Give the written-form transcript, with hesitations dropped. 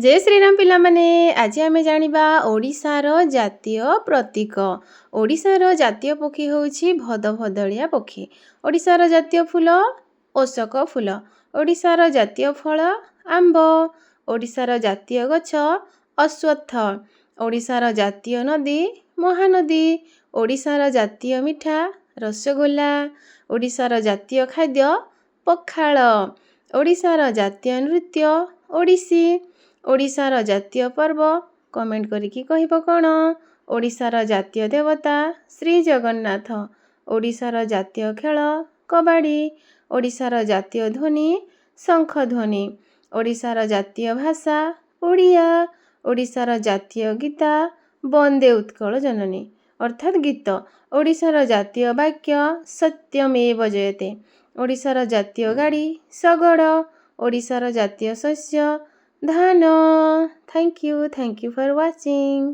जय श्रीराम पिलामाने आज आम जानिबा ओडिशार जातीय प्रतीक। ओडिशार जातीय पक्षी होउछि भदभदलिया पक्षी। ओडिशार जातीय फूल ओशक फूल। ओडिशार जातीय फल आंब। ओडिशार जातीय गछ अश्वत्थ। ओडिशार जातीय नदी महानदी। ओडिशार जातीय मिठा रसगोल्ला। ओडिशार जातीय खाद्य पखाळ। ओडिशार जातीय नृत्य ओडिसी। ओडिशार जातीय पर्व कमेंट करिकी कहिबो कोन। ओडिशार जातीय देवता श्री जगन्नाथ। ओडिशार जातीय खेल कबाडी। ओडिशार जातीय ध्वनि शंख ध्वनि। ओडिशार जातीय भाषा ओडिया। ओडिशार जातीय गीता वंदे उत्कल जननी अर्थात गीत। ओडिशार जातीय वाक्य सत्यमेव जयते। ओडिशार जातीय गाड़ी शगड़। ओडिशार जातीय शस्य धान। Thank you for watching.